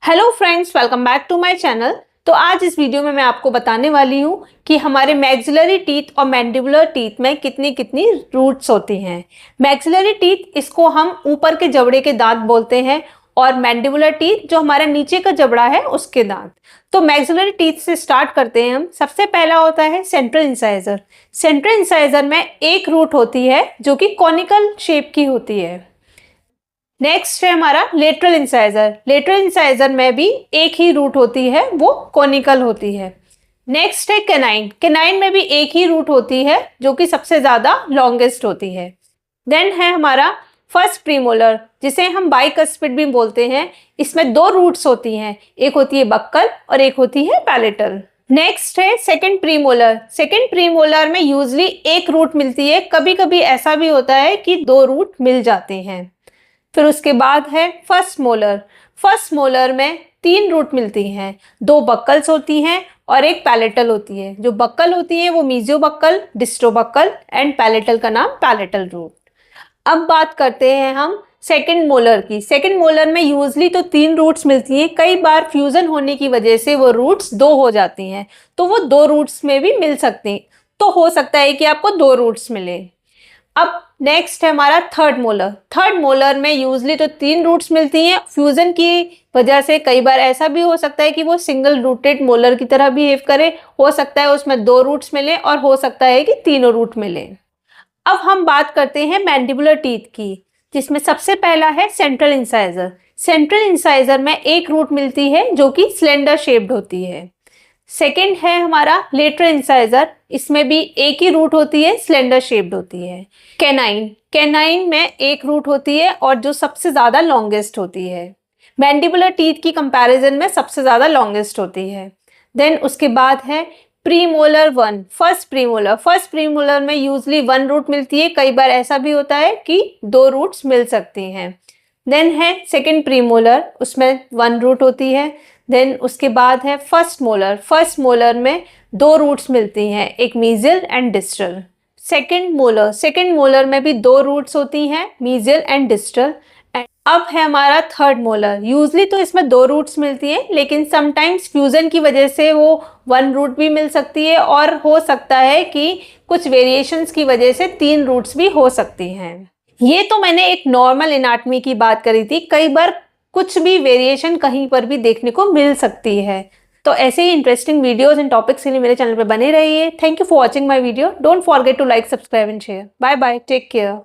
Hello friends, welcome back to my channel. तो आज इस वीडियो में मैं आपको बताने वाली हूँ कि हमारे मैक्सिलरी टीथ और मैंडिबुलर टीथ में कितनी कितनी रूट्स होती हैं। मैक्सिलरी टीथ, इसको हम ऊपर के जबड़े के दांत बोलते हैं, और मैंडिबुलर टीथ जो हमारा नीचे का जबड़ा है उसके दांत। तो मैक्सिलरी टीथ से स्टार्ट करते हैं हम। सबसे पहला होता है सेंट्रल इंसाइजर। सेंट्रल इंसाइजर में एक रूट होती है जो कि कॉनिकल शेप की होती है। नेक्स्ट है हमारा लेटरल इंसाइजर। लेटरल इंसाइजर में भी एक ही रूट होती है, वो कॉनिकल होती है। नेक्स्ट है कैनाइन। कैनाइन में भी एक ही रूट होती है जो कि सबसे ज्यादा लॉन्गेस्ट होती है। देन है हमारा फर्स्ट प्रीमोलर, जिसे हम बाइकस्पिड भी बोलते हैं। इसमें दो रूट्स होती हैं, एक होती है बक्कल और एक होती है पैलेटल। नेक्स्ट है सेकंड प्रीमोलर। सेकंड प्रीमोलर में यूजली एक रूट मिलती है, कभी कभी ऐसा भी होता है कि दो रूट मिल जाते हैं। फिर उसके बाद है फर्स्ट मोलर। फर्स्ट मोलर में तीन रूट मिलती हैं, दो बक्कल्स होती हैं और एक पैलेटल होती है। जो बक्कल होती है वो mesio buccal, disto buccal and palatal का नाम पैलेटल रूट। अब बात करते हैं हम सेकंड मोलर की। सेकंड मोलर में यूजली तो तीन रूट्स मिलती हैं, कई बार फ्यूजन होने की वजह से वो रूट्स दो हो जाती हैं, तो वो दो रूट्स में भी मिल सकती हैं। तो हो सकता है कि आपको दो रूट्स मिले। अब नेक्स्ट है हमारा थर्ड मोलर। थर्ड मोलर में यूजली तो तीन रूट्स मिलती हैं, फ्यूजन की वजह से कई बार ऐसा भी हो सकता है कि वो सिंगल रूटेड मोलर की तरह बिहेव करे। हो सकता है उसमें दो रूट्स मिले और हो सकता है कि तीनों रूट मिले। अब हम बात करते हैं मैंडिबुलर टीथ की, जिसमें सबसे पहला है सेंट्रल इंसाइजर। सेंट्रल इंसाइजर में एक रूट मिलती है जो कि सिलेंडर शेप्ड होती है। सेकेंड है हमारा लेटरल इंसाइजर। इसमें भी एक ही रूट होती है, सिलेंडर शेप्ड होती है। कैनाइन। कैनाइन में एक रूट होती है और जो सबसे ज्यादा लॉन्गेस्ट होती है। मैंडिबुलर टीथ की कंपैरिजन में सबसे ज्यादा लॉन्गेस्ट होती है। देन उसके बाद है premolar one, first premolar. First premolar में यूजली वन रूट मिलती है, कई बार ऐसा भी होता है कि दो रूट्स मिल सकती हैं। देन है सेकेंड प्रीमोलर, उसमें वन रूट होती है। देन उसके बाद है फर्स्ट मोलर। फर्स्ट मोलर में दो रूट्स मिलती हैं, एक mesial and distal. Second molar. Second molar में भी दो रूट्स होती हैं, मीजियल एंड डिस्टल। अब है हमारा थर्ड मोलर। यूजली तो इसमें दो रूट्स मिलती हैं, लेकिन समटाइम्स फ्यूजन की वजह से वो वन रूट भी मिल सकती है, और हो सकता है कि कुछ वेरिएशंस की वजह से तीन रूट्स भी हो सकती हैं। ये तो मैंने एक नॉर्मल एनाटॉमी की बात करी थी, कई बार कुछ भी वेरिएशन कहीं पर भी देखने को मिल सकती है। तो ऐसे ही इंटरेस्टिंग वीडियोस एंड टॉपिक्स के लिए मेरे चैनल पर बने रहिए। Thank you for watching my video. Don't forget to like, subscribe and share. Bye bye, take care.